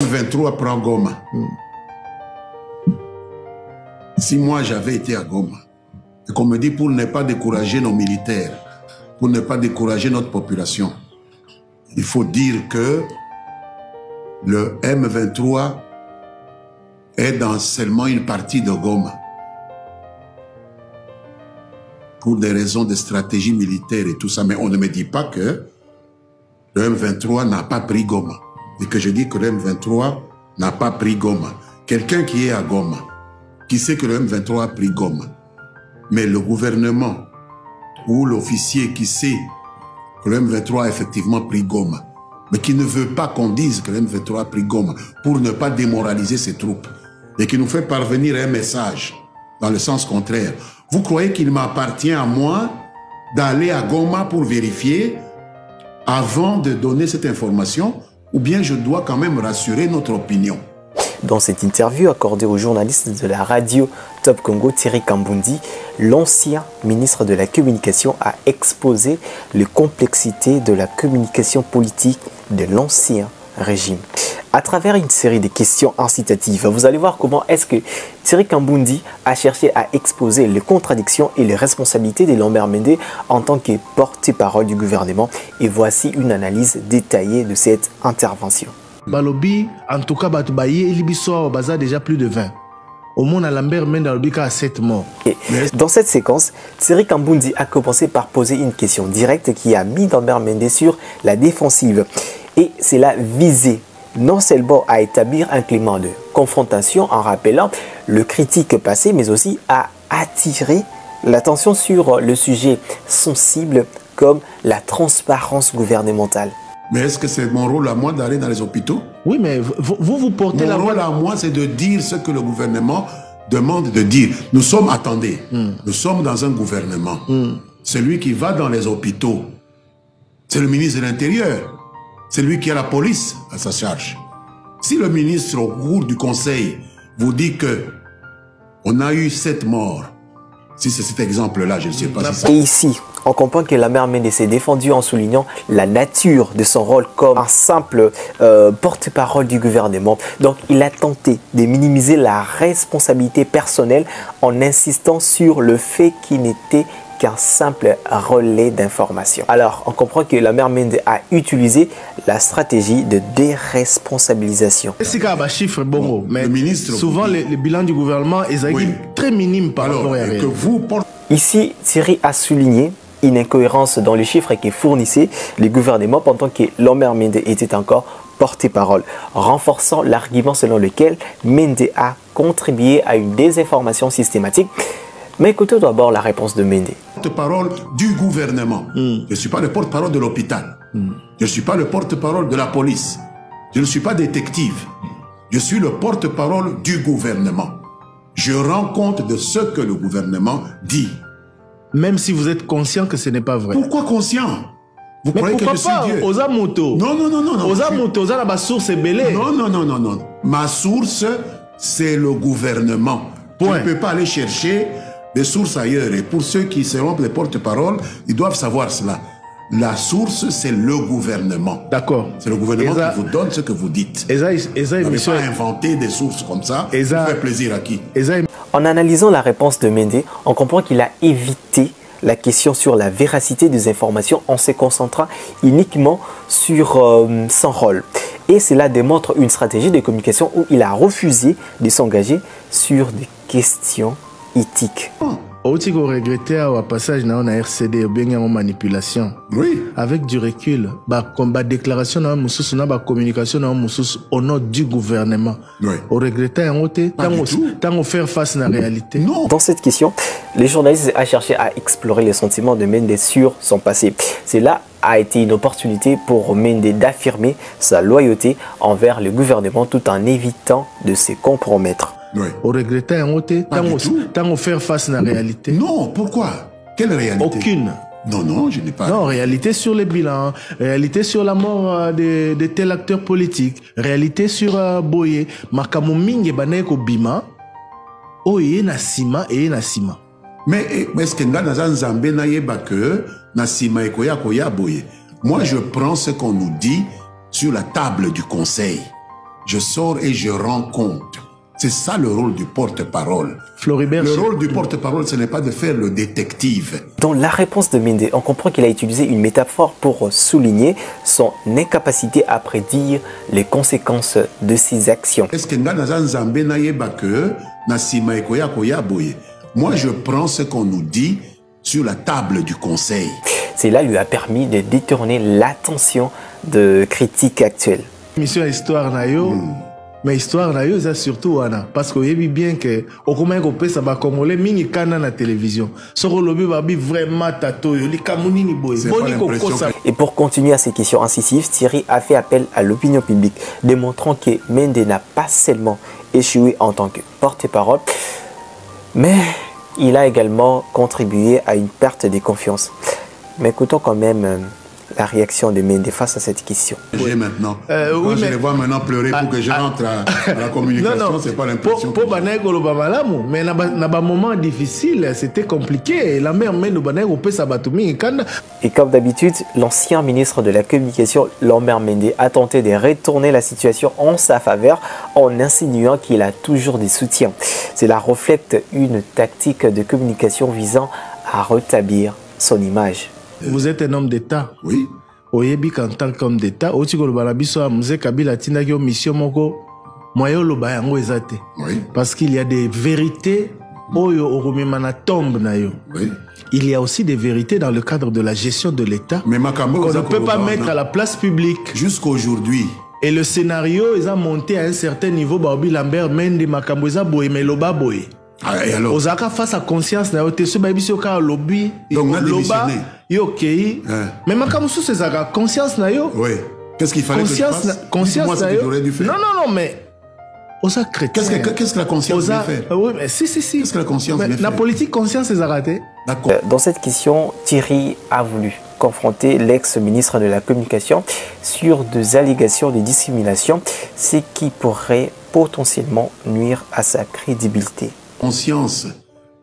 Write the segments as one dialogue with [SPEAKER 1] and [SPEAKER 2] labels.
[SPEAKER 1] 23 prend Goma. Si moi j'avais été à Goma, et qu'on me dit pour ne pas décourager nos militaires, pour ne pas décourager notre population, il faut dire que le M23 est dans seulement une partie de Goma. Pour des raisons de stratégie militaire et tout ça, mais on ne me dit pas que le M23 n'a pas pris Goma. Et que je dis que le M23 n'a pas pris Goma. Quelqu'un qui est à Goma, qui sait que le M23 a pris Goma, mais le gouvernement ou l'officier qui sait que le M23 a effectivement pris Goma, mais qui ne veut pas qu'on dise que le M23 a pris Goma pour ne pas démoraliser ses troupes, et qui nous fait parvenir un message dans le sens contraire. Vous croyez qu'il m'appartient à moi d'aller à Goma pour vérifier avant de donner cette information, ou bien je dois quand même rassurer notre opinion?
[SPEAKER 2] Dans cette interview accordée au journaliste de la radio Top Congo, Thierry Kambundi, l'ancien ministre de la Communication a exposé les complexités de la communication politique de l'ancien régime. À travers une série de questions incitatives, vous allez voir comment est-ce que Thierry Kambundi a cherché à exposer les contradictions et les responsabilités de Lambert Mende en tant que porte-parole du gouvernement. Et voici une analyse détaillée de cette intervention.
[SPEAKER 3] Balobi, en tout cas, il y a déjà plus de 20. Au monde, Lambert Mende a 7 morts.
[SPEAKER 2] Dans cette séquence, Thierry Kambundi a commencé par poser une question directe qui a mis Lambert Mende sur la défensive. Et c'est la visée non seulement à établir un climat de confrontation en rappelant le critique passé, mais aussi à attirer l'attention sur le sujet sensible comme la transparence gouvernementale.
[SPEAKER 1] Mais est-ce que c'est mon rôle à moi d'aller dans les hôpitaux?
[SPEAKER 3] Oui, mais vous portez la voix.
[SPEAKER 1] Mon rôle à moi, c'est de dire ce que le gouvernement demande de dire. Nous sommes, attendez, nous sommes dans un gouvernement. Celui qui va dans les hôpitaux, c'est le ministre de l'Intérieur. C'est lui qui a la police à sa charge. Si le ministre, au cours du conseil, vous dit que on a eu 7 morts, si c'est cet exemple-là, je ne sais pas si ça...
[SPEAKER 2] Et ici, on comprend que Lambert Mende s'est défendu en soulignant la nature de son rôle comme un simple porte-parole du gouvernement. Donc, il a tenté de minimiser la responsabilité personnelle en insistant sur le fait qu'il n'était qu'un simple relais d'information. Alors, on comprend que Lambert Mende a utilisé la stratégie de déresponsabilisation.
[SPEAKER 3] C'est un chiffre bon, mais
[SPEAKER 1] le ministre,
[SPEAKER 3] souvent les bilans du gouvernement est très minime par rapport à rien.
[SPEAKER 2] Ici, Thierry a souligné une incohérence dans les chiffres que fournissait le gouvernement pendant que Lambert Mende était encore porte-parole, renforçant l'argument selon lequel Mende a contribué à une désinformation systématique. Mais écoutez d'abord la réponse de Mende.
[SPEAKER 1] Porte-parole du gouvernement. Je ne suis pas le porte-parole de l'hôpital. Je ne suis pas le porte-parole de la police. Je ne suis pas détective. Je suis le porte-parole du gouvernement. Je rends compte de ce que le gouvernement dit.
[SPEAKER 3] Même si vous êtes conscient que ce n'est pas vrai.
[SPEAKER 1] Pourquoi conscient? Vous croyez que je suis Dieu?
[SPEAKER 3] Osa moto.
[SPEAKER 1] Non, non, non, non.
[SPEAKER 3] Osa moto, osa la source est belée.
[SPEAKER 1] Non, non, non, non, non. Ma source, c'est le gouvernement. Point. Je ne peux pas aller chercher des sources ailleurs. Et pour ceux qui seront les porte-parole, ils doivent savoir cela. La source, c'est le gouvernement.
[SPEAKER 3] D'accord.
[SPEAKER 1] C'est le gouvernement qui vous donne ce que vous dites. Vous n'avez pas inventé des sources comme ça. Ça fait plaisir à qui?
[SPEAKER 2] En analysant la réponse de Mende, on comprend qu'il a évité la question sur la véracité des informations en se concentrant uniquement sur son rôle. Et cela démontre une stratégie de communication où il a refusé de s'engager sur des questions éthiques.
[SPEAKER 3] Aussi qu'on regrettait au passage dans la RCD bien en manipulation.
[SPEAKER 1] Oui.
[SPEAKER 3] Avec du recul, comme déclaration dans la communication au nom du gouvernement.
[SPEAKER 1] Oui.
[SPEAKER 3] On regrettait tant on faire face à la réalité.
[SPEAKER 2] Non. Dans cette question, les journalistes ont cherché à explorer les sentiments de Mende sur son passé. Cela a été une opportunité pour Mende d'affirmer sa loyauté envers le gouvernement tout en évitant de se compromettre.
[SPEAKER 3] Oui. On regrettait tant on faire face à la réalité.
[SPEAKER 1] Non, pourquoi? Quelle réalité?
[SPEAKER 3] Aucune.
[SPEAKER 1] Non, non, je n'ai pas.
[SPEAKER 3] Non, réalité sur les bilans, réalité sur la mort de tel acteur politique, réalité sur Boye, Makamo Minge Baneko Bima, Oye Nasima et Nasima.
[SPEAKER 1] Mais est-ce que dans Nzambe na yeba que Nasima et Koya Boye? Moi, je prends ce qu'on nous dit sur la table du conseil. je sors et je rends compte. C'est ça le rôle du porte-parole.
[SPEAKER 3] Floribert,
[SPEAKER 1] le rôle du porte-parole, ce n'est pas de faire le détective.
[SPEAKER 2] Dans la réponse de Mende, on comprend qu'il a utilisé une métaphore pour souligner son incapacité à prédire les conséquences de ses actions.
[SPEAKER 1] Est-ce que moi, je prends ce qu'on nous dit sur la table du conseil.
[SPEAKER 2] Cela lui a permis de détourner l'attention de critiques actuelles.
[SPEAKER 3] Mission histoire nayo. Mais histoire na yo, c'est surtout wana parce que yebi bien que au comment qu'on peut ça va congolais mingi kana na télévision. Soko lobi babi vraiment tato yo li kamuni ni boy.
[SPEAKER 2] Et pour continuer à ces questions incisives, Thierry a fait appel à l'opinion publique, démontrant que Mende n'a pas seulement échoué en tant que porte-parole, mais il a également contribué à une perte de confiance. Mais écoutons quand même la réaction de Mende face à cette question.
[SPEAKER 1] J'ai maintenant. Moi, je les vois maintenant pleurer pour que je rentre à la communication. C'est pas l'impression.
[SPEAKER 3] Pour Baneko Babalamou, mais dans un moment difficile, c'était compliqué. La mère mène Baneko peut s'abatumi.
[SPEAKER 2] Et comme d'habitude, l'ancien ministre de la Communication, Lambert Mende, a tenté de retourner la situation en sa faveur en insinuant qu'il a toujours des soutiens. Cela reflète une tactique de communication visant à rétablir son image.
[SPEAKER 3] Vous êtes un homme d'État.
[SPEAKER 1] Oui.
[SPEAKER 3] Oyebi en tant qu'homme d'État, Otiko Balabiso a Mzé Kabila Tinagio mission moko moyo lo bayango ezate.
[SPEAKER 1] Oui.
[SPEAKER 3] Parce qu'il y a des vérités oyo oromemana tombe na yo.
[SPEAKER 1] Oui.
[SPEAKER 3] Il y a aussi des vérités dans le cadre de la gestion de l'État qu'on ne peut pas mettre à la place publique.
[SPEAKER 1] Jusqu'aujourd'hui.
[SPEAKER 3] Et le scénario, ils ont monté à un certain niveau. Baobi Lambert Mende Makambo eza boye mais loba boye.
[SPEAKER 1] Ah, et alors?
[SPEAKER 3] Ozaka face à conscience na yo te so babiso ka lobby.
[SPEAKER 1] Donc on a démissionné.
[SPEAKER 3] Yo kei. Mais Makambo sous c'est aka conscience na yo.
[SPEAKER 1] Oui. Qu'est-ce qu'il fallait
[SPEAKER 3] conscience
[SPEAKER 1] que je fasse?
[SPEAKER 3] Conscience
[SPEAKER 1] na yo. Dû faire.
[SPEAKER 3] Non mais Osa chrétien.
[SPEAKER 1] Qu'est-ce que la conscience vient faire?
[SPEAKER 3] Oui, mais si.
[SPEAKER 1] Qu'est-ce que la conscience vient faire?
[SPEAKER 3] La politique conscience est arrêtée.
[SPEAKER 1] D'accord.
[SPEAKER 2] Dans cette question, Thierry a voulu confronter l'ex-ministre de la Communication sur des allégations de discrimination, ce qui pourrait potentiellement nuire à sa crédibilité.
[SPEAKER 1] Conscience,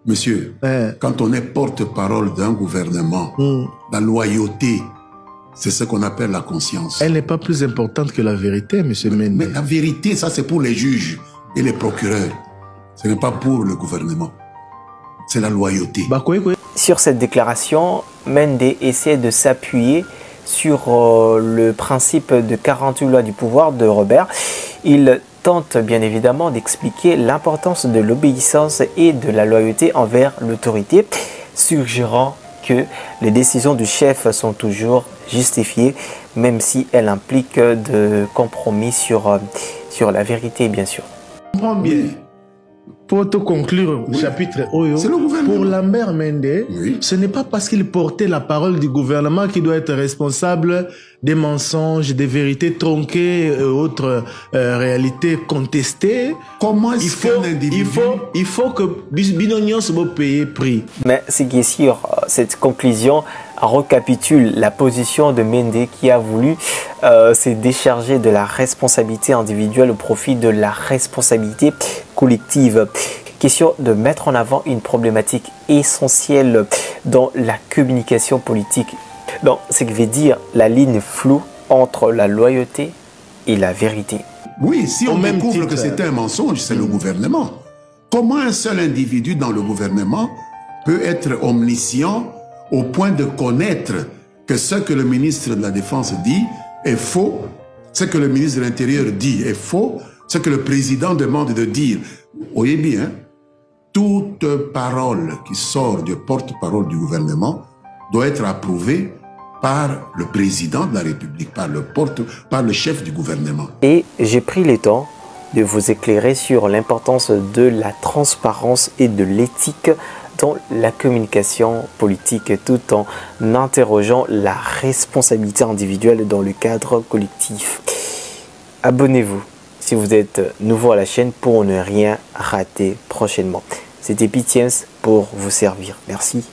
[SPEAKER 1] monsieur, quand on est porte-parole d'un gouvernement, la loyauté, c'est ce qu'on appelle la conscience.
[SPEAKER 3] Elle n'est pas plus importante que la vérité, monsieur Mende.
[SPEAKER 1] Mais la vérité, ça c'est pour les juges et les procureurs. Ce n'est pas pour le gouvernement. C'est la loyauté.
[SPEAKER 2] Sur cette déclaration, Mende essaie de s'appuyer sur le principe de 48 lois du pouvoir de Robert. Il tente bien évidemment d'expliquer l'importance de l'obéissance et de la loyauté envers l'autorité, suggérant que les décisions du chef sont toujours justifiées, même si elles impliquent de compromis sur la vérité, bien sûr.
[SPEAKER 3] Je comprends bien. Pour te conclure le chapitre Oyo, pour Lambert Mende, ce n'est pas parce qu'il portait la parole du gouvernement qu'il doit être responsable des mensonges, des vérités tronquées et autres réalités contestées.
[SPEAKER 1] Comment est-ce qu'un individu...
[SPEAKER 3] Il faut que Binognon soit payé prix.
[SPEAKER 2] Mais ce qui est sûr, cette conclusion récapitule la position de Mende qui a voulu se décharger de la responsabilité individuelle au profit de la responsabilité collective. Question de mettre en avant une problématique essentielle dans la communication politique. Donc, ce qui veut dire la ligne floue entre la loyauté et la vérité.
[SPEAKER 1] Oui, si on découvre que c'est un mensonge, c'est le gouvernement. Comment un seul individu dans le gouvernement peut être omniscient au point de connaître que ce que le ministre de la Défense dit est faux, ce que le ministre de l'Intérieur dit est faux, ce que le président demande de dire. Voyez bien, toute parole qui sort du porte-parole du gouvernement doit être approuvée par le président de la République, par le chef du gouvernement.
[SPEAKER 2] Et j'ai pris le temps de vous éclairer sur l'importance de la transparence et de l'éthique dans la communication politique, tout en interrogeant la responsabilité individuelle dans le cadre collectif. Abonnez-vous si vous êtes nouveau à la chaîne pour ne rien rater prochainement. C'était Pitiens pour vous servir. Merci.